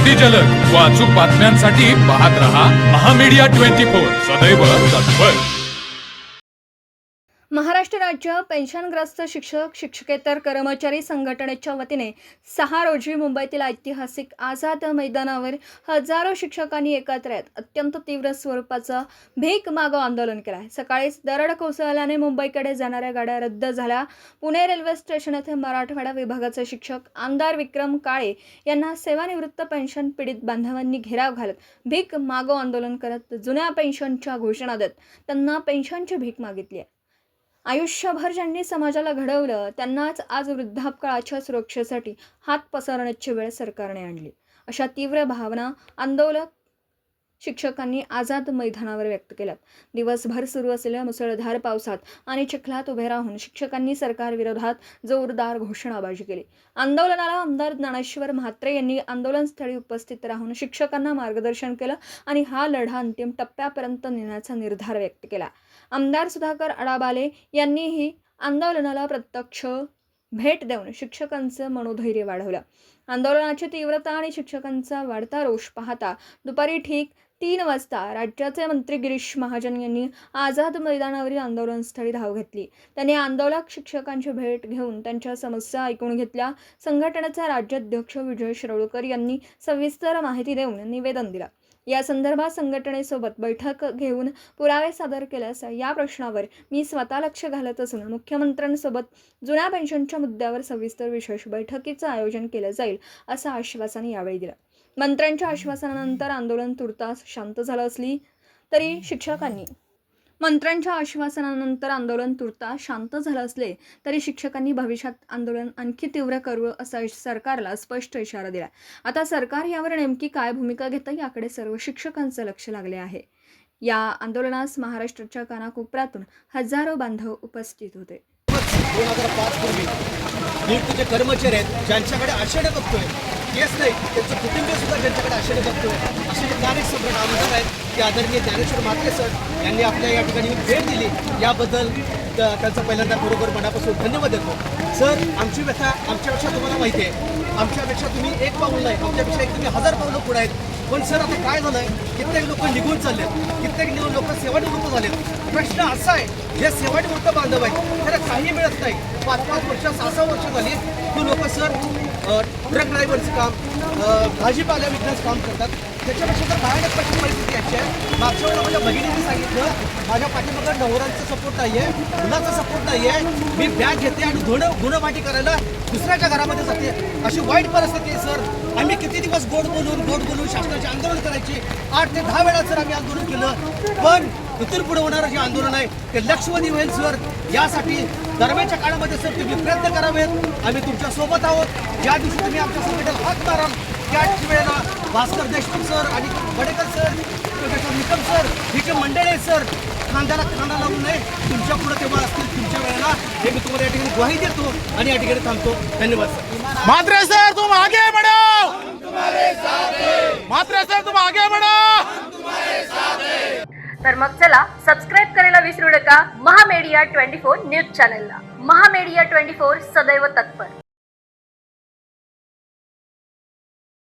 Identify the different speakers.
Speaker 1: अति जलद व अचूक बातम्यांसाठी पाहत रहा महामीडिया 24 सदैव तत्पर।
Speaker 2: महाराष्ट्र राज्य पेन्शनग्रस्त शिक्षक शिक्षकेतर कर्मचारी संघटनेच्या वतीने 6 रोजी मुंबईतील ऐतिहासिक आझाद मैदानावर हजारो शिक्षकांनी एकत्र येत अत्यंत तीव्र स्वरूपाचं भीक मागो आंदोलन केलं आहे। सकाळीच दरड कोसळल्याने मुंबईकडे जाणाऱ्या गाड्या रद्द झाल्या। पुणे रेल्वे स्टेशन येथे मराठवाडा विभागाचे शिक्षक आमदार विक्रम काळे यांना सेवानिवृत्त पेन्शन पीडित बांधवांनी घेराव घालत भीक मागो आंदोलन करत जुन्या पेन्शनच्या घोषणा देत त्यांना पेन्शनची भीक मागितली आहे। आयुष्यभर ज्यांनी समाजाला घडवलं त्यांनाच आज वृद्धापकाळाच्या सुरक्षेसाठी हात पसरण्याची वेळ सरकारने आणली, अशा तीव्र भावना आंदोलक शिक्षकांनी आझाद मैदानावर व्यक्त केल्यात। दिवसभर सुरू असलेल्या मुसळधार पावसात आणि चिखलात उभे राहून शिक्षकांनी सरकारविरोधात जोरदार घोषणाबाजी केली। आंदोलनाला आमदार ज्ञानेश्वर म्हात्रे यांनी आंदोलनस्थळी उपस्थित राहून शिक्षकांना मार्गदर्शन केलं आणि हा लढा अंतिम टप्प्यापर्यंत नेण्याचा निर्धार व्यक्त केला। आमदार सुधाकर अडाबाले यांनीही आंदोलनाला प्रत्यक्ष भेट देऊन शिक्षकांचं मनोधैर्य वाढवलं। आंदोलनाची तीव्रता आणि शिक्षकांचा वाढता रोष पाहता दुपारी ठीक 3 वाजता राज्याचे मंत्री गिरीश महाजन यांनी आझाद मैदानावरील आंदोलनस्थळी धाव घेतली। त्यांनी आंदोलक शिक्षकांची भेट घेऊन त्यांच्या समस्या ऐकून घेतल्या। संघटनेचे राज्याध्यक्ष विजय शिरोळकर यांनी सविस्तर माहिती देऊन निवेदन दिलं। या संदर्भात संघटनेसोबत बैठक घेऊन पुरावे सादर केल्यास या प्रश्नावर मी स्वतः लक्ष घालत असून मुख्यमंत्र्यांसोबत जुन्या पेन्शनच्या मुद्द्यावर सविस्तर विशेष बैठकीचं आयोजन केलं जाईल असं आश्वासन यावेळी दिलं। मंत्र्यांच्या आश्वासनानंतर आंदोलन तुर्तास शांत झालं असली तरी शिक्षकांनी भविष्यात आंदोलन आणखी तीव्र करू असा सरकारला स्पष्ट इशारा दिला। आता सरकार यावर नेमकी काय भूमिका घेतं याकडे सर्व शिक्षकांचं लक्ष लागले आहे। या आंदोलनास महाराष्ट्राच्या कानाकोपऱ्यातून हजारो बांधव उपस्थित होते।
Speaker 3: 2005 पूर्वी नियुक्तीचे कर्मचारी आहेत ज्यांच्याकडे आशेने बघतोय, केस नाही त्यांचं कुटुंबीय सुद्धा ज्यांच्याकडे आशेने बघतोय, असे जे स्थानिक सम्राट आमदार आहेत ते आदरणीय ज्ञानेश्वर म्हात्रे सर यांनी आपल्या या ठिकाणी भेट दिली, याबद्दल त्यांचा पहिल्यांदा बरोबर मनापासून धन्यवाद देतो। सर, आमची व्यथा आमच्यापेक्षा तुम्हाला माहिती आहे, आमच्यापेक्षा तुम्ही एक पाऊल नाही, आमच्यापेक्षा एक तुम्ही 1000 पावलं पुढे आहेत। पण सर, आता काय झालं आहे, कित्येक लोक निघून चाललेत, कित्येक लोक सेवानिवृत्त झालेत। प्रश्न असा आहे, जे सेवानिवृत्त बांधव आहेत त्याला काही मिळत नाही। 5-5 वर्ष 6-6 वर्ष झाली तो लोक सर ट्रक ड्रायव्हरचं काम, भाजीपाला विकण्याचं काम करतात। त्याच्यापेक्षा तर भयानक कशी परिस्थिती याची आहे। मागच्या वेळेला माझ्या बहिणीने सांगितलं, माझ्या पाठीमागं नवऱ्यांचा सपोर्ट नाही आहे, मुलाचा सपोर्ट नाही आहे, मी बॅग घेते आणि गुणवाटी करायला दुसऱ्याच्या घरामध्ये जाते, अशी वाईट परिस्थिती आहे। सर, आम्ही किती दिवस गोड बोलून शासनाचे आंदोलन करायचे, 8 ते 10 वेळा सर आम्ही आंदोलन केलं, पण इथून पुढे होणारं जे आंदोलन आहे ते लक्षवेधी होईल। सर, यासाठी दरम्यानच्या काळामध्ये सर तुम्ही प्रयत्न करावेत, आम्ही तुमच्या सोबत आहोत। ज्या दिवशी तुम्ही आमच्या संघटनेला हात माराल त्याच वेळेला भास्कर देशमुख सर आणि वडेकर सर, निकम सर, ही जे मंडळी आहे सर, खांद्याला खांदा लावून नाही तुमच्या पुढे तेव्हा असतील तुमच्या वेळेला, हे मी तुम्हाला या ठिकाणी ग्वाही देतो आणि या ठिकाणी थांबतो। धन्यवाद सर।
Speaker 4: म्हात्रे सर, तुम आगे बढ़ो, म्हात्रे सर तुम आगे बढ़ो।
Speaker 2: तर मग चला सबस्क्राईब करायला विसरू नका महामीडिया 24 न्यूज चॅनलला। महामीडिया 24 सदैव तत्पर।